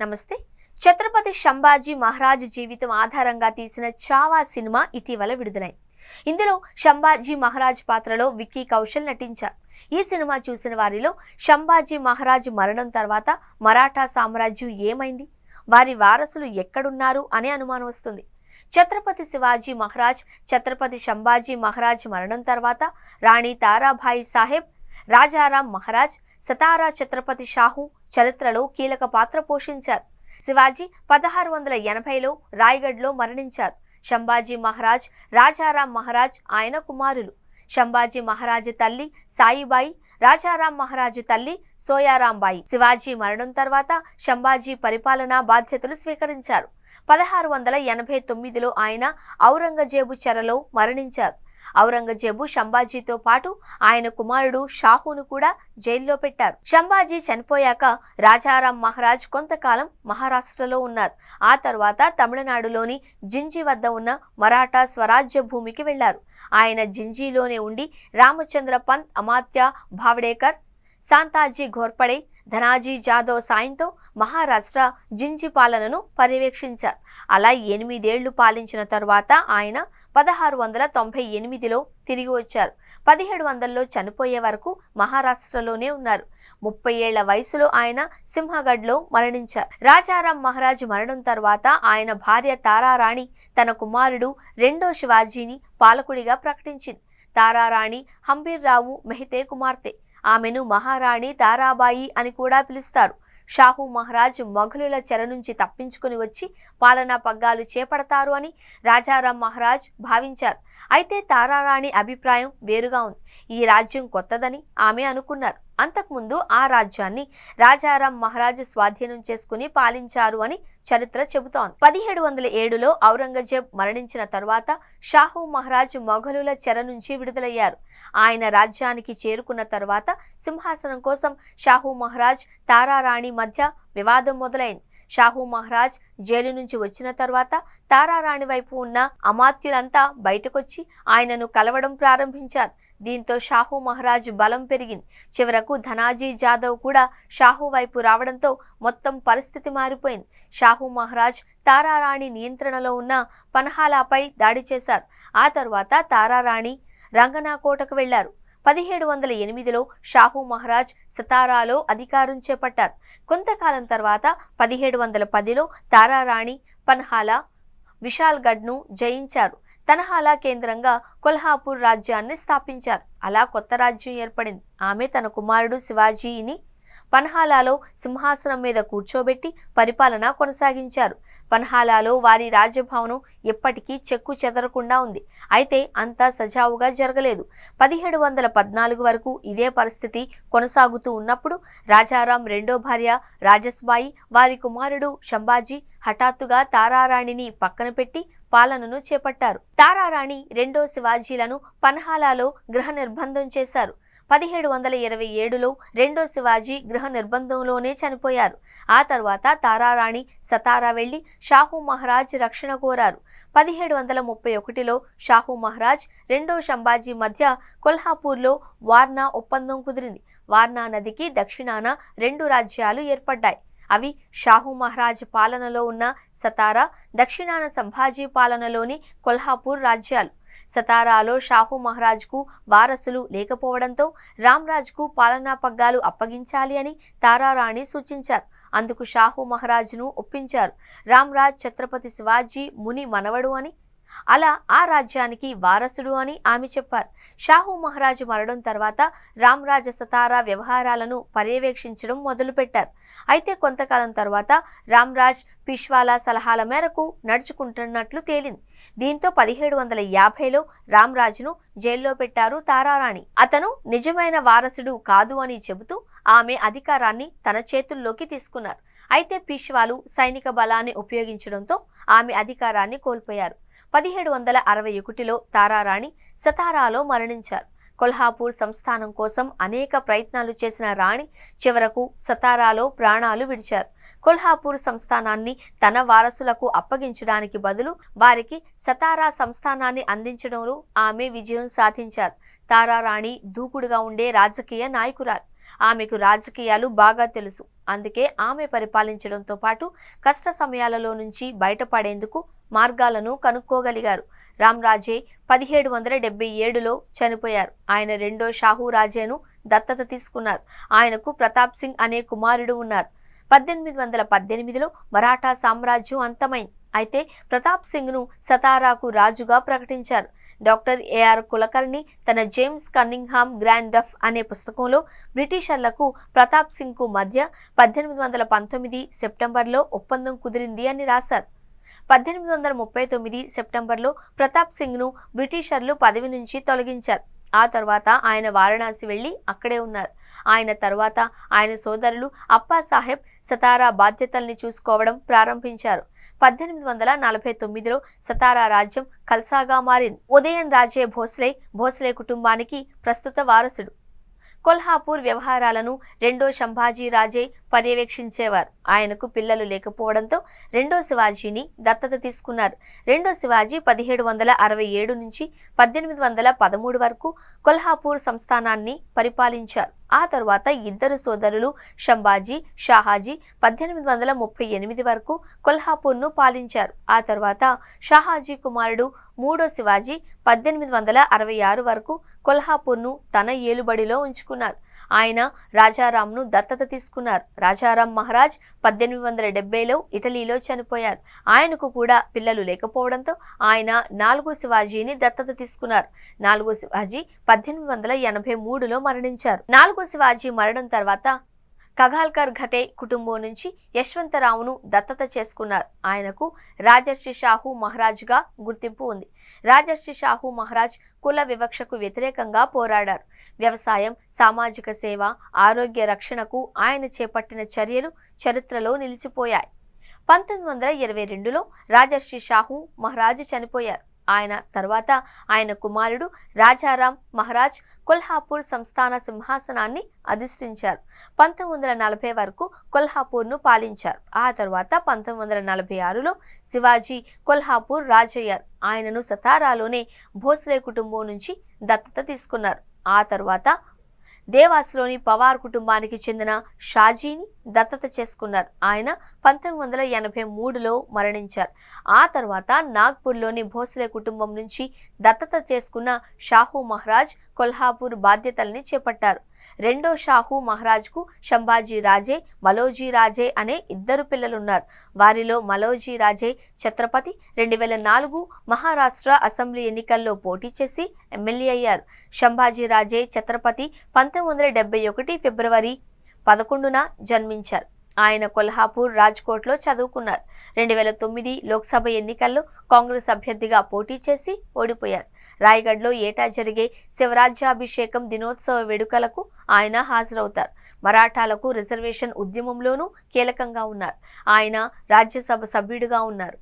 నమస్తే. ఛత్రపతి సంభాజీ మహారాజ్ జీవితం ఆధారంగా తీసిన చావా సినిమా ఇటీవల విడుదలైంది. ఇందులో సంభాజీ మహారాజ్ పాత్రలో విక్కీ కౌశల్ నటించారు. ఈ సినిమా చూసిన వారిలో సంభాజీ మహారాజ్ మరణం తర్వాత మరాఠా సామ్రాజ్యం ఏమైంది, వారి వారసులు ఎక్కడున్నారు అనే అనుమానం వస్తుంది. ఛత్రపతి శివాజీ మహారాజ్, ఛత్రపతి సంభాజీ మహారాజ్ మరణం తర్వాత రాణి తారాభాయి సాహెబ్, రాజారాం మహారాజ్, సతారా ఛత్రపతి షాహు చరిత్రలో కీలక పాత్ర పోషించారు. శివాజీ 1680లో రాయ్గఢ్లో మరణించారు. సంభాజీ మహారాజ్, రాజారాం మహారాజ్ ఆయన కుమారులు. సంభాజీ మహారాజ్ తల్లి సాయిబాయి, రాజారాం మహారాజు తల్లి సోయారాంబాయి. శివాజీ మరణం తర్వాత సంభాజీ పరిపాలనా బాధ్యతలు స్వీకరించారు. 1689లో ఆయన ఔరంగజేబు చెరలో మరణించారు. ఔరంగజేబు సంభాజీతో పాటు ఆయన కుమారుడు షాహును కూడా జైల్లో పెట్టారు. సంభాజీ చనిపోయాక రాజారాం మహారాజ్ కొంతకాలం మహారాష్ట్రలో ఉన్నారు. ఆ తర్వాత తమిళనాడులోని జింజి వద్ద ఉన్న మరాఠా స్వరాజ్య భూమికి వెళ్లారు. ఆయన జింజీలోనే ఉండి రామచంద్ర పంత్, అమాత్య భావడేకర్, శాంతాజీ ఘోర్పడే, ధనాజీ జాదవ్ సాయంతో మహారాష్ట్ర జింజి పాలనను పర్యవేక్షించారు. అలా 8 ఏళ్లు పాలించిన తరువాత ఆయన 1698లో తిరిగి వచ్చారు. 1700లో చనిపోయే వరకు మహారాష్ట్రలోనే ఉన్నారు. 30 ఏళ్ల వయసులో ఆయన సింహగఢ్లో మరణించారు. రాజారాం మహారాజ్ మరణం తర్వాత ఆయన భార్య తారారాణి తన కుమారుడు రెండో శివాజీని పాలకుడిగా ప్రకటించింది. తారారాణి హంబీర్రావు మెహతే కుమార్తె. ఆమెను మహారాణి తారాబాయి అని కూడా పిలుస్తారు. షాహు మహారాజ్ మొఘలుల చెర నుంచి తప్పించుకుని వచ్చి పాలనా పగ్గాలు చేపడతారు అని రాజారాం మహారాజ్ భావించారు. అయితే తారారాణి అభిప్రాయం వేరుగా ఉంది. ఈ రాజ్యం కొత్తదని ఆమె అనుకున్నారు. అంతకుముందు ఆ రాజ్యాన్ని రాజారాం మహారాజ్ స్వాధీనం చేసుకుని పాలించారు అని చరిత్ర చెబుతోంది. 1707లో ఔరంగజేబ్ మరణించిన తరువాత షాహు మహారాజ్ మొఘలుల చెర నుంచి విడుదలయ్యారు. ఆయన రాజ్యానికి చేరుకున్న తరువాత సింహాసనం కోసం షాహు మహారాజ్, తారారాణి మధ్య వివాదం మొదలైంది. షాహు మహారాజ్ జైలు నుంచి వచ్చిన తర్వాత తారారాణి వైపు ఉన్న అమాత్యులంతా బయటకొచ్చి ఆయనను కలవడం ప్రారంభించారు. దీంతో షాహు మహారాజ్ బలం పెరిగింది. చివరకు ధనాజీ జాదవ్ కూడా షాహు వైపు రావడంతో మొత్తం పరిస్థితి మారిపోయింది. షాహు మహారాజ్ తారారాణి నియంత్రణలో ఉన్న పన్హాలాపై దాడి చేశారు. ఆ తర్వాత తారారాణి రంగనాకోటకు వెళ్లారు. 1708లో షాహు మహారాజ్ సతారాలో అధికారం చేపట్టారు. కొంతకాలం తర్వాత 1710లో తారారాణి పన్హాలా, విశాల్గఢ్ను జయించారు. తన్హాలా కేంద్రంగా కొల్హాపూర్ రాజ్యాన్ని స్థాపించారు. అలా కొత్త రాజ్యం ఏర్పడింది. ఆమె తన కుమారుడు శివాజీని పన్హాలాలో సింహాసనం మీద కూర్చోబెట్టి పరిపాలన కొనసాగించారు. పన్హాలాలో వారి రాజభవనం ఎప్పటికీ చెక్కు చెదరకుండా ఉంది. అయితే అంతా సజావుగా జరగలేదు. 1714 వరకు ఇదే పరిస్థితి కొనసాగుతూ ఉన్నప్పుడు రాజారాం రెండో భార్య రాజస్బాయి, వారి కుమారుడు సంభాజీ హఠాత్తుగా తారారాణిని పక్కన పెట్టి పాలనను చేపట్టారు. తారారాణి రెండో శివాజీలను పన్హాలాలో గృహ నిర్బంధం చేశారు. 1727లో రెండో శివాజీ గృహ నిర్బంధంలోనే చనిపోయారు. ఆ తర్వాత తారారాణి సతారా వెళ్లి షాహు మహారాజ్ రక్షణ కోరారు. 1731లో షాహు మహారాజ్, రెండో సంభాజీ మధ్య కొల్హాపూర్లో వార్నా ఒప్పందం కుదిరింది. వార్నా నదికి దక్షిణాన 2 రాజ్యాలు ఏర్పడ్డాయి. అవి షాహు మహారాజ్ పాలనలో ఉన్న సతారా, దక్షిణాన సంభాజీ పాలనలోని కొల్హాపూర్ రాజ్యాలు. సతారాలో షాహు మహారాజ్కు వారసులు లేకపోవడంతో రామ్రాజ్కు పాలనా పగ్గాలు అప్పగించాలి అని తారారాణి సూచించారు. అందుకు షాహు మహారాజ్ను ఒప్పించారు. రామ్రాజ్ ఛత్రపతి శివాజీ ముని మనవడు అని, అలా ఆ రాజ్యానికి వారసుడు అని ఆమె చెప్పారు. షాహు మహారాజు మరణం తర్వాత రామ్రాజ్ సతారా వ్యవహారాలను పర్యవేక్షించడం మొదలుపెట్టారు. అయితే కొంతకాలం తర్వాత రామ్రాజ్ పిష్వాలా సలహాల మేరకు నడుచుకుంటున్నట్లు తేలింది. దీంతో 1750లో రామ్రాజ్ను జైల్లో పెట్టారు తారారాణి. అతను నిజమైన వారసుడు కాదు అని చెబుతూ ఆమె అధికారాన్ని తన చేతుల్లోకి తీసుకున్నారు. అయితే పిష్వాలు సైనిక బలాన్ని ఉపయోగించడంతో ఆమె అధికారాన్ని కోల్పోయారు. 1761లో తారారాణి సతారాలో మరణించారు. కొల్హాపూర్ సంస్థానం కోసం అనేక ప్రయత్నాలు చేసిన రాణి చివరకు సతారాలో ప్రాణాలు విడిచారు. కొల్హాపూర్ సంస్థానాన్ని తన వారసులకు అప్పగించడానికి బదులు వారికి సతారా సంస్థానాన్ని అందించడంలో ఆమె విజయం సాధించారు. తారారాణి దూకుడుగా ఉండే రాజకీయ నాయకురాలు. ఆమెకు రాజకీయాలు బాగా తెలుసు. అందుకే ఆమె పరిపాలించడంతో పాటు కష్ట సమయాలలో నుంచి బయటపడేందుకు మార్గాలను కనుక్కోగలిగారు. రామ్రాజే 1777లో చనిపోయారు. ఆయన రెండో షాహూ రాజేను దత్తత తీసుకున్నారు. ఆయనకు ప్రతాప్ సింగ్ అనే కుమారుడు ఉన్నారు. 1818లో మరాఠా సామ్రాజ్యం అంతమైంది. అయితే ప్రతాప్ సింగ్ను సతారాకు రాజుగా ప్రకటించారు. డాక్టర్ ఏఆర్ కులకర్ణి తన జేమ్స్ కన్నింగ్హామ్ గ్రాండ్ డఫ్ అనే పుస్తకంలో బ్రిటిషర్లకు ప్రతాప్ సింగ్కు మధ్య 1819 సెప్టెంబర్లో ఒప్పందం కుదిరింది అని రాశారు. 1839 సెప్టెంబర్లో ప్రతాప్ సింగ్ను బ్రిటిషర్లు పదవి నుంచి తొలగించారు. ఆ తర్వాత ఆయన వారణాసి వెళ్లి అక్కడే ఉన్నారు. ఆయన తర్వాత ఆయన సోదరులు అప్పాసాహెబ్ సతారా బాధ్యతల్ని చూసుకోవడం ప్రారంభించారు. 1849లో సతారా రాజ్యం ఖల్సాగా మారింది. ఉదయన్ రాజే భోస్లే కుటుంబానికి ప్రస్తుత వారసుడు. కొల్హాపూర్ వ్యవహారాలను రెండో సంభాజీ రాజే పర్యవేక్షించేవారు. ఆయనకు పిల్లలు లేకపోవడంతో రెండో శివాజీని దత్తత తీసుకున్నారు. రెండో శివాజీ 1767 నుంచి 1813 వరకు కొల్హాపూర్ సంస్థానాన్ని పరిపాలించారు. ఆ తరువాత ఇద్దరు సోదరులు సంభాజీ, షాహాజీ 1838 వరకు కొల్హాపూర్ను పాలించారు. ఆ తర్వాత షాహాజీ కుమారుడు మూడో శివాజీ 1866 వరకు కొల్హాపూర్ను తన ఏలుబడిలో ఉంచుకున్నారు. ఆయన రాజారాంను దత్తత తీసుకున్నారు. రాజారాం మహారాజ్ 1870లో ఇటలీలో చనిపోయారు. ఆయనకు కూడా పిల్లలు లేకపోవడంతో ఆయన నాలుగో శివాజీని దత్తత తీసుకున్నారు. నాలుగో శివాజీ 1883లో మరణించారు. నాలుగో శివాజీ మరణం తర్వాత కగాల్కర్ ఘటే కుటుంబం నుంచి యశ్వంతరావును దత్తత చేసుకున్నారు. ఆయనకు రాజర్షి షాహూ మహారాజ్గా గుర్తింపు ఉంది. రాజర్షి షాహూ మహారాజ్ కుల వివక్షకు వ్యతిరేకంగా పోరాడారు. వ్యవసాయం, సామాజిక సేవ, ఆరోగ్య రక్షణకు ఆయన చేపట్టిన చర్యలు చరిత్రలో నిలిచిపోయాయి. 1922లో రాజర్షి షాహూ మహారాజ్ చనిపోయారు. ఆయన తర్వాత ఆయన కుమారుడు రాజారాం మహారాజ్ కొల్హాపూర్ సంస్థాన సింహాసనాన్ని అధిష్ఠించారు. 1940 వరకు కొల్హాపూర్ను పాలించారు. ఆ తర్వాత 1946లో శివాజీ కొల్హాపూర్ రాజయ్యారు. ఆయనను సతారాలోనే భోస్లే కుటుంబం నుంచి దత్తత తీసుకున్నారు. ఆ తర్వాత దేవాస్లోని పవార్ కుటుంబానికి చెందిన షాజీని దత్తత చేసుకున్నారు. ఆయన 1983లో మరణించారు. ఆ తర్వాత నాగ్పూర్లోని భోస్లే కుటుంబం నుంచి దత్తత చేసుకున్న షాహూ మహారాజ్ కొల్హాపూర్ బాధ్యతల్ని చేపట్టారు. రెండో షాహూ మహారాజ్కు సంభాజీ రాజే, మలోజీ రాజే అనే ఇద్దరు పిల్లలున్నారు. వారిలో మలోజీ రాజే ఛత్రపతి 2004 మహారాష్ట్ర అసెంబ్లీ ఎన్నికల్లో పోటీ చేసి ఎమ్మెల్యే అయ్యారు. సంభాజీ రాజే ఛత్రపతి 1971 ఫిబ్రవరి 11న జన్మించారు. ఆయన కొల్హాపూర్, రాజ్కోట్లో చదువుకున్నారు. 2009 లోక్సభ ఎన్నికల్లో కాంగ్రెస్ అభ్యర్థిగా పోటీ చేసి ఓడిపోయారు. రాయ్గఢ్లో ఏటా జరిగే శివరాజ్యాభిషేకం దినోత్సవ వేడుకలకు ఆయన హాజరవుతారు. మరాఠాలకు రిజర్వేషన్ ఉద్యమంలోనూ కీలకంగా ఉన్నారు. ఆయన రాజ్యసభ సభ్యుడిగా ఉన్నారు.